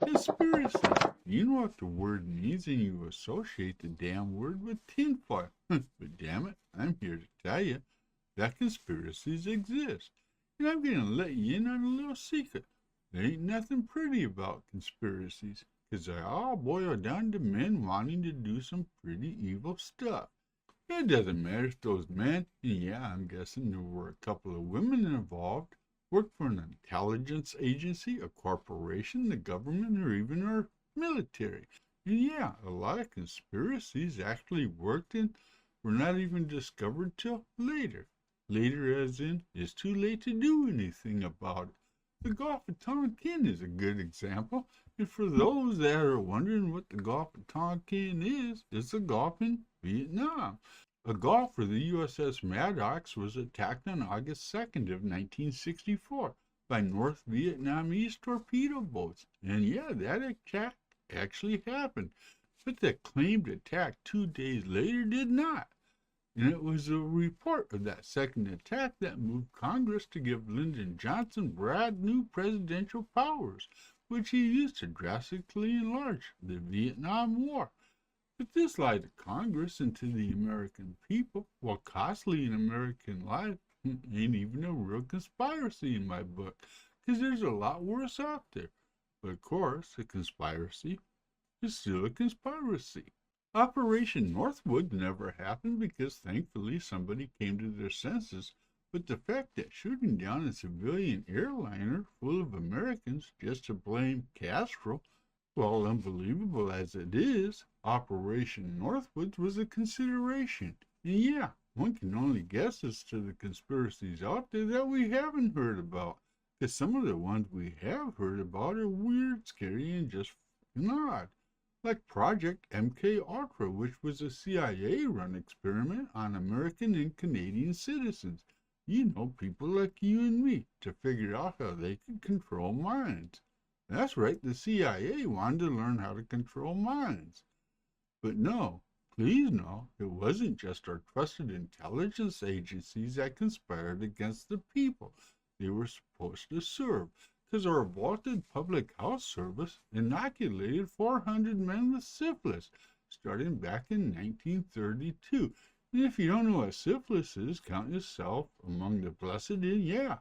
Conspiracy. You know what the word means and you associate the damn word with tinfoil. But damn it, I'm here to tell you that conspiracies exist. And I'm going to let you in on a little secret. There ain't nothing pretty about conspiracies, 'cause they all boil down to men wanting to do some pretty evil stuff. It doesn't matter if those men, and yeah, I'm guessing there were a couple of women involved, worked for an intelligence agency, a corporation, the government, or even our military. And yeah, a lot of conspiracies actually worked and were not even discovered till later. Later, as in, it's too late to do anything about it. The Gulf of Tonkin is a good example. And for those that are wondering what the Gulf of Tonkin is, it's the Gulf in Vietnam. A Gulf where the USS Maddox was attacked on August 2nd of 1964 by North Vietnamese torpedo boats. And yeah, that attack actually happened. But the claimed attack 2 days later did not. And it was a report of that second attack that moved Congress to give Lyndon Johnson brand new presidential powers, which he used to drastically enlarge the Vietnam War. But this lied to Congress and to the American people, while costly an American life ain't even a real conspiracy in my book, 'cause there's a lot worse out there. But of course, a conspiracy is still a conspiracy. Operation Northwood never happened because thankfully somebody came to their senses, but the fact that shooting down a civilian airliner full of Americans just to blame Castro, while unbelievable as it is, Operation Northwoods was a consideration. And yeah, one can only guess as to the conspiracies out there that we haven't heard about, because some of the ones we have heard about are weird, scary, and just odd. Like Project MK Ultra, which was a CIA-run experiment on American and Canadian citizens. You know, people like you and me, to figure out how they could control minds. That's right, the CIA wanted to learn how to control minds. But no, please no, it wasn't just our trusted intelligence agencies that conspired against the people they were supposed to serve, because our vaulted public health service inoculated 400 men with syphilis starting back in 1932. And if you don't know what syphilis is, count yourself among the blessed, and yeah,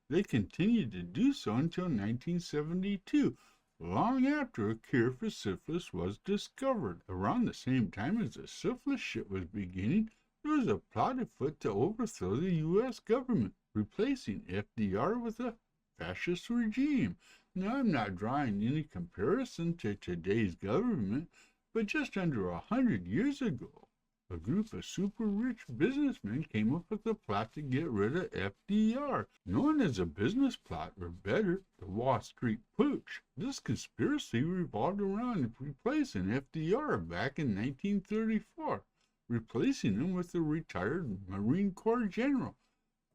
they continued to do so until 1972, long after a cure for syphilis was discovered. Around the same time as the syphilis shit was beginning, there was a plot afoot to overthrow the U.S. government, replacing FDR with a fascist regime. Now, I'm not drawing any comparison to today's government, but just under 100 years ago, a group of super rich businessmen came up with a plot to get rid of FDR, known as a business plot, or better, the Wall Street Putsch. This conspiracy revolved around replacing FDR back in 1934, replacing him with a retired Marine Corps general,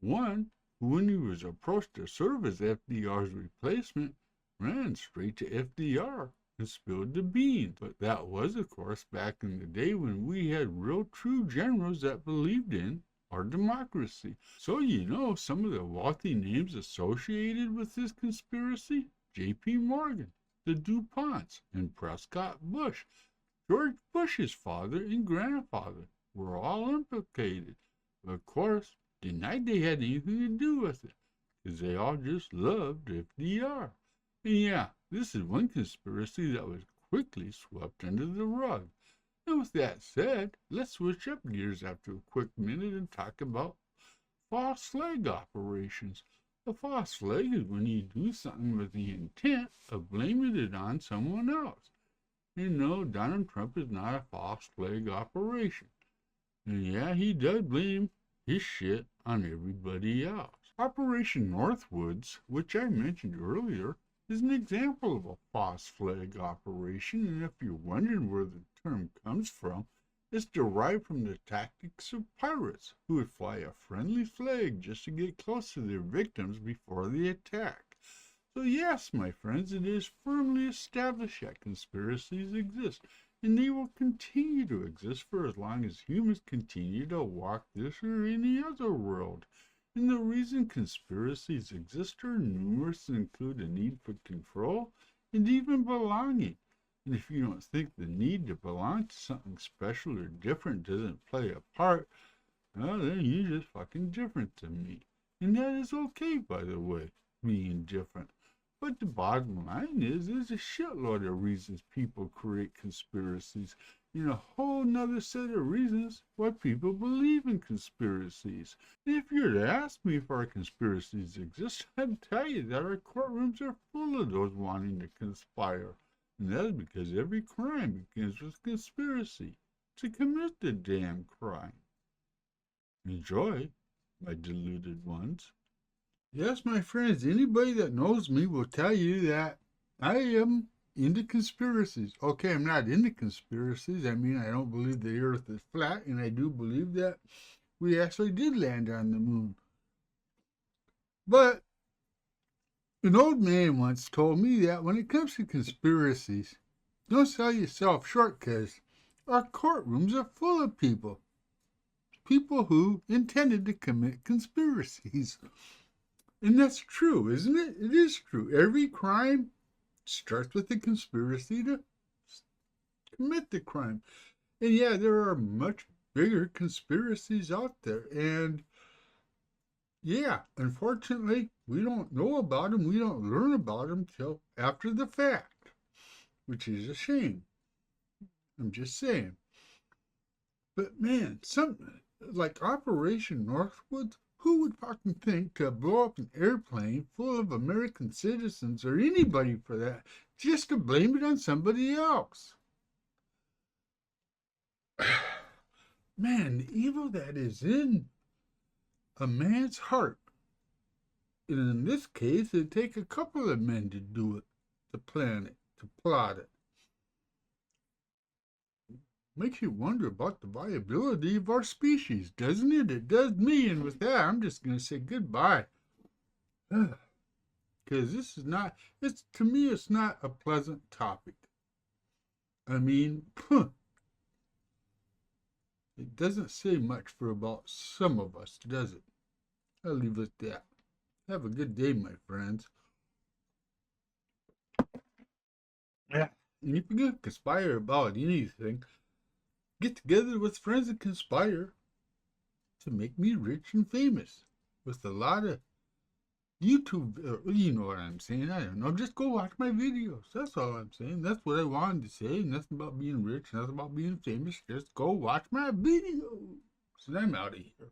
one who, when he was approached to serve as FDR's replacement, ran straight to FDR and spilled the beans. But that was, of course, back in the day when we had real true generals that believed in our democracy. So you know some of the wealthy names associated with this conspiracy? J.P. Morgan, the DuPonts, and Prescott Bush. George Bush's father and grandfather were all implicated. But of course, denied they had anything to do with it, because they all just loved FDR. And yeah, this is one conspiracy that was quickly swept under the rug. And with that said, let's switch up gears after a quick minute and talk about false flag operations. A false flag is when you do something with the intent of blaming it on someone else. You know, Donald Trump is not a false flag operation. And yeah, he does blame his shit on everybody else. Operation Northwoods, which I mentioned earlier, is an example of a false flag operation, and if you're wondering where the term comes from, it's derived from the tactics of pirates who would fly a friendly flag just to get close to their victims before the attack. So yes, my friends, it is firmly established that conspiracies exist, and they will continue to exist for as long as humans continue to walk this or any other world. And the reason conspiracies exist are numerous and include a need for control, and even belonging. And if you don't think the need to belong to something special or different doesn't play a part, well, then you're just fucking different to me. And that is okay, by the way, being different. But the bottom line is, there's a shitload of reasons people create conspiracies, and a whole nother set of reasons why people believe in conspiracies. And if you were to ask me if our conspiracies exist, I'd tell you that our courtrooms are full of those wanting to conspire. And that is because every crime begins with conspiracy to commit the damn crime. Enjoy, my deluded ones. Yes, my friends, anybody that knows me will tell you that I am into conspiracies. Okay, I'm not into conspiracies. I mean, I don't believe the earth is flat, and I do believe that we actually did land on the moon. But an old man once told me that when it comes to conspiracies, don't sell yourself short, because our courtrooms are full of people who intended to commit conspiracies. And that's true, isn't it? It is true. Every crime starts with a conspiracy to commit the crime. And yeah, there are much bigger conspiracies out there. And yeah, unfortunately, we don't know about them. We don't learn about them till after the fact, which is a shame. I'm just saying. But man, something like Operation Northwoods, who would fucking think to blow up an airplane full of American citizens, or anybody for that, just to blame it on somebody else? Man, the evil that is in a man's heart. And in this case, it'd take a couple of men to do it, to plan it, to plot it. Makes you wonder about the viability of our species, doesn't it? It does me, and with that, I'm just going to say goodbye. Because this is not, to me, it's not a pleasant topic. I mean, it doesn't say much for about some of us, does it? I'll leave it at that. Have a good day, my friends. Yeah. And if you're going to conspire about anything, get together with friends and conspire to make me rich and famous with a lot of YouTube, you know what I'm saying? I don't know. Just go watch my videos. That's all I'm saying. That's what I wanted to say. Nothing about being rich, nothing about being famous. Just go watch my videos. And I'm out of here.